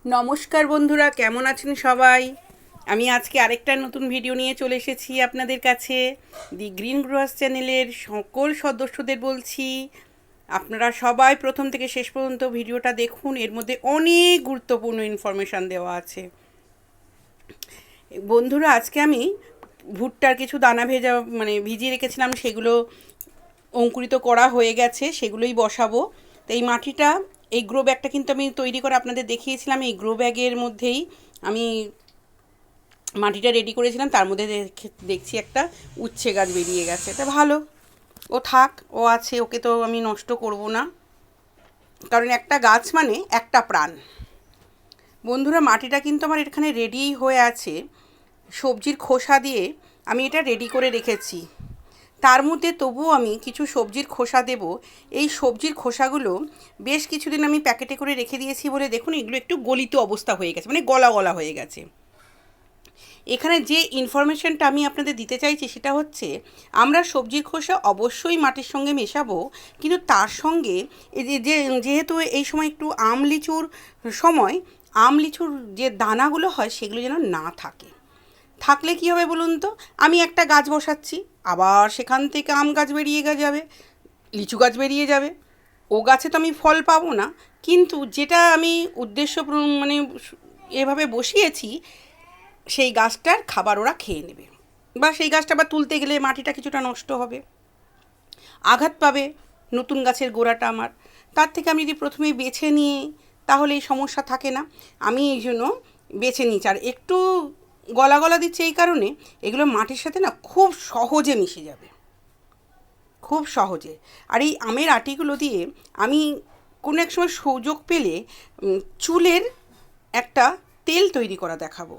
নমস্কার বন্ধুরা, কেমন আছেন সবাই? আমি আজকে আরেকটা নতুন ভিডিও নিয়ে চলে এসেছি আপনাদের কাছে। দি গ্রিন গ্রোয়ার্স চ্যানেলের সকল সদস্যদের বলছি, আপনারা সবাই প্রথম থেকে শেষ পর্যন্ত ভিডিওটা দেখুন। এর মধ্যে অনেক গুরুত্বপূর্ণ ইনফরমেশান দেওয়া আছে। বন্ধুরা, আজকে আমি ভুট্টার কিছু দানা ভিজিয়ে রেখেছিলাম, সেগুলো অঙ্কুরিত করা হয়ে গেছে, সেগুলোই বসাবো। তো এই মাটিটা, এই গ্রো ব্যাগটা কিন্তু আমি তৈরি করে আপনাদের দেখিয়েছিলাম। এই গ্রো ব্যাগের মধ্যেই আমি মাটিটা রেডি করেছিলাম। তার মধ্যে দেখছি একটা উচ্ছে গাছ বেরিয়ে গেছে। এটা ভালো, ও থাক, ও আছে, ওকে তো আমি নষ্ট করব না, কারণ একটা গাছ মানে একটা প্রাণ। বন্ধুরা, মাটিটা কিন্তু আমার এখানে রেডি হয়ে আছে। সবজির খোসা দিয়ে আমি এটা রেডি করে রেখেছি। তার মধ্যে তবুও আমি কিছু সবজির খোসা দেব। এই সবজির খোসাগুলো বেশ কিছুদিন আমি প্যাকেটে করে রেখে দিয়েছি বলে দেখুন এগুলো একটু গলিত অবস্থা হয়ে গেছে, মানে গলা গলা হয়ে গেছে। এখানে যে ইনফরমেশনটা আমি আপনাদের দিতে চাইছি সেটা হচ্ছে, আমরা সবজির খোসা অবশ্যই মাটির সঙ্গে মেশাবো, কিন্তু তার সঙ্গে যেহেতু এই সময় একটু আম লিচুর সময়, আম লিচুর যে দানাগুলো হয় সেগুলো যেন না থাকে। থাকলে কী হবে বলুন তো? আমি একটা গাছ বসাচ্ছি, আবার সেখান থেকে আম গাছ বেরিয়ে যাবে, লিচু গাছ বেরিয়ে যাবে, ও গাছে তো আমি ফল পাবো না। কিন্তু যেটা আমি উদ্দেশ্য মানে এভাবে বসিয়েছি, সেই গাছটার খাবার ওরা খেয়ে নেবে, বা সেই গাছটা আবার তুলতে গেলে মাটিটা কিছুটা নষ্ট হবে, আঘাত পাবে নতুন গাছের গোড়াটা আমার। তার থেকে আমি যদি প্রথমেই বেছে নিই তাহলে এই সমস্যা থাকে না। আমি এই জন্য বেছে নিচ্ছি। আর একটু গলা গলা দিচ্ছে এই কারণে, এগুলো মাটির সাথে না খুব সহজে মিশে যাবে, খুব সহজে। আর এই আমের আটিগুলো দিয়ে আমি কোনো এক সময় সুযোগ পেলে চুলের একটা তেল তৈরি করা দেখাবো।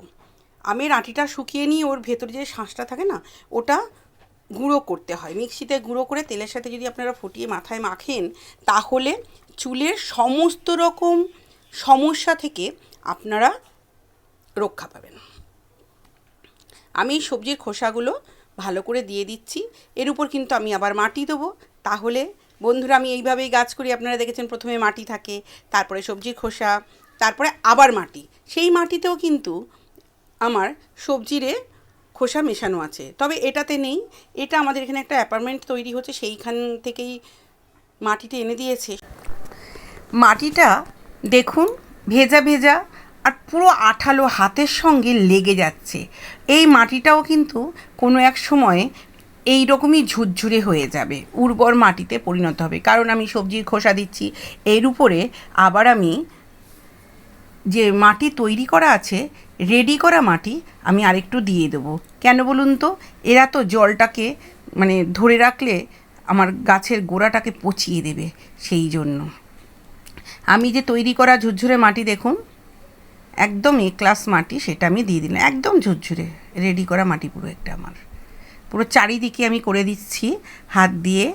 আমের আটিটা শুকিয়ে নিয়ে ওর ভেতরে যে শাঁসটা থাকে না, ওটা গুঁড়ো করতে হয়। মিক্সিতে গুঁড়ো করে তেলের সাথে যদি আপনারা ফুটিয়ে মাথায় মাখেন, তাহলে চুলের সমস্ত রকম সমস্যা থেকে আপনারা রক্ষা পাবেন। আমি সবজির খোসাগুলো ভালো করে দিয়ে দিচ্ছি। এর উপর কিন্তু আমি আবার মাটি দেবো। তাহলে বন্ধুরা, আমি এইভাবেই গাছ করি। আপনারা দেখেছেন প্রথমে মাটি থাকে, তারপরে সবজির খোসা, তারপরে আবার মাটি। সেই মাটিতেও কিন্তু আমার সবজিরে খোসা মেশানো আছে, তবে এটাতে নেই। এটা আমাদের এখানে একটা অ্যাপার্টমেন্ট তৈরি হচ্ছে, সেইখান থেকেই মাটিটা এনে দিয়েছে। মাটিটা দেখুন ভেজা ভেজা আর পুরো আঠালো, হাতের সঙ্গে লেগে যাচ্ছে। এই মাটিটাও কিন্তু কোনো এক সময়ে এই রকমই ঝুরঝুরে হয়ে যাবে, উর্বর মাটিতে পরিণত হবে, কারণ আমি সবজির খোসা দিচ্ছি। এর উপরে আবার আমি যে মাটি তৈরি করা আছে, রেডি করা মাটি, আমি আরেকটু দিয়ে দেবো। কেন বলুন তো? এরা তো জলটাকে মানে ধরে রাখলে আমার গাছের গোড়াটাকে পচিয়ে দেবে, সেই জন্য আমি যে তৈরি করা ঝুরঝুরে মাটি দেখুন, একদম এ ক্লাস মাটি, সেটা আমি দিয়ে দিলাম। একদম ঝুরঝুরে রেডি করা মাটি পুরো একটা আমার, পুরো চারিদিকে আমি করে দিচ্ছি হাত দিয়ে।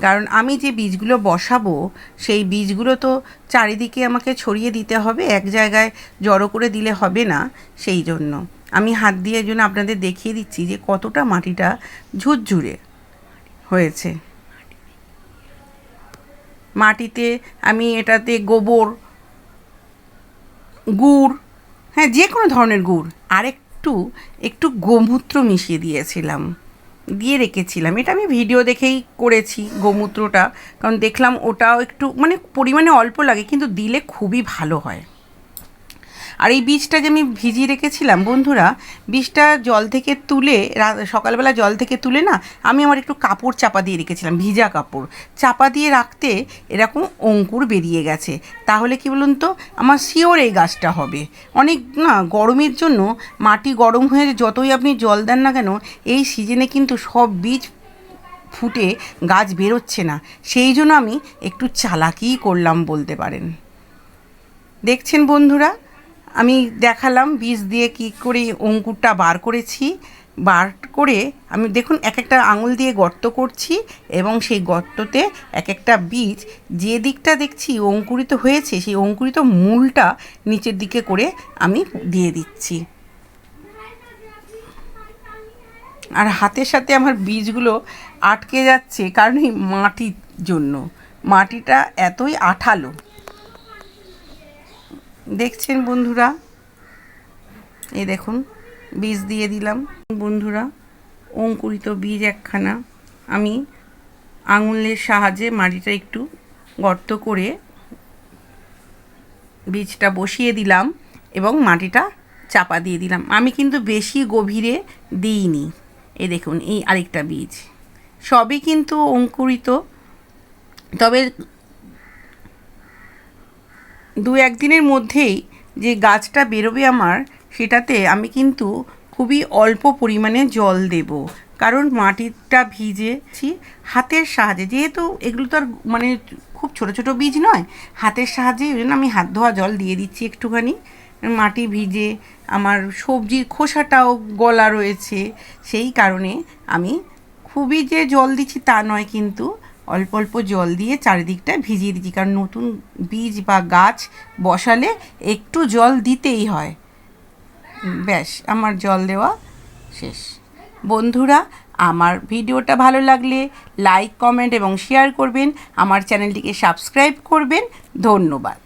কারণ আমি যে বীজগুলো বসাবো, সেই বীজগুলো তো চারিদিকে আমাকে ছড়িয়ে দিতে হবে, এক জায়গায় জড়ো করে দিলে হবে না। সেই জন্য আমি হাত দিয়ে জন্য আপনাদের দেখিয়ে দিচ্ছি যে কতটা মাটিটা ঝুরঝুরে হয়েছে। মাটিতে আমি এটাতে গোবর, গুড়, হ্যাঁ যে কোনো ধরনের গুড়, আর একটু গোমূত্র মিশিয়ে দিয়েছিলাম, দিয়ে রেখেছিলাম। এটা আমি ভিডিও দেখেই করেছি গোমূত্রটা, কারণ দেখলাম ওটাও একটু মানে পরিমাণে অল্প লাগে, কিন্তু দিলে খুবই ভালো হয়। আর এই বীজটা যে আমি ভিজিয়ে রেখেছিলাম বন্ধুরা, বীজটা জল থেকে তুলে সকালবেলা জল থেকে তুলে না, আমি আমার একটু কাপড় চাপা দিয়ে রেখেছিলাম, ভিজা কাপড় চাপা দিয়ে রাখতে এরকম অঙ্কুর বেরিয়ে গেছে। তাহলে কি বলুন তো, আমার শিওর এই গাছটা হবে। অনেক না গরমের জন্য মাটি গরম হয়ে যতই আপনি জল দেন না কেন, এই সিজনে কিন্তু সব বীজ ফুটে গাছ বেরোচ্ছে না। সেই জন্য আমি একটু চালাকিই করলাম বলতে পারেন। দেখছেন বন্ধুরা, আমি দেখালাম বীজ দিয়ে কী করে অঙ্কুরটা বার করেছি। বার করে আমি দেখুন এক একটা আঙুল দিয়ে গর্ত করছি, এবং সেই গর্ততে এক একটা বীজ যে দিকটা দেখছি অঙ্কুরিত হয়েছে, সেই অঙ্কুরিত মূলটা নিচের দিকে করে আমি দিয়ে দিচ্ছি। আর হাতের সাথে আমার বীজগুলো আটকে যাচ্ছে, কারণ এই মাটির জন্য। মাটিটা এতই আঠালো, দেখছেন বন্ধুরা, এই দেখুন বীজ দিয়ে দিলাম। বন্ধুরা, অঙ্কুরিত বীজ একখানা আমি আঙুলের সাহায্যে মাটিটা একটু গর্ত করে বীজটা বসিয়ে দিলাম এবং মাটিটা চাপা দিয়ে দিলাম। আমি কিন্তু বেশি গভীরে দিইনি। এই দেখুন, এই আরেকটা বীজ, সবই কিন্তু অঙ্কুরিত। তবে 2-1 দিনের মধ্যেই যে গাছটা বেরোবে আমার, সেটাতে আমি কিন্তু খুবই অল্প পরিমাণে জল দেব, কারণ মাটিটা ভিজেছি হাতের সাহায্যে, যেহেতু এগুলো তো আর মানে খুব ছোট ছোট বীজ নয়, হাতের সাহায্যে ওই জন্য আমি হাত ধোয়া জল দিয়ে দিচ্ছি একটুখানি। মাটি ভিজে আমার সবজির খোসাটাও গলা রয়েছে, সেই কারণে আমি খুবই যে জল দিচ্ছি তা নয়, কিন্তু অল্প অল্প জল দিয়ে চারিদিকটা ভিজিয়ে দিচ্ছি, কারণ নতুন বীজ বা গাছ বসালে একটু জল দিতেই হয়। ব্যাস, আমার জল দেওয়া শেষ। বন্ধুরা, আমার ভিডিওটা ভালো লাগলে লাইক, কমেন্ট এবং শেয়ার করবেন। আমার চ্যানেলটিকে সাবস্ক্রাইব করবেন। ধন্যবাদ।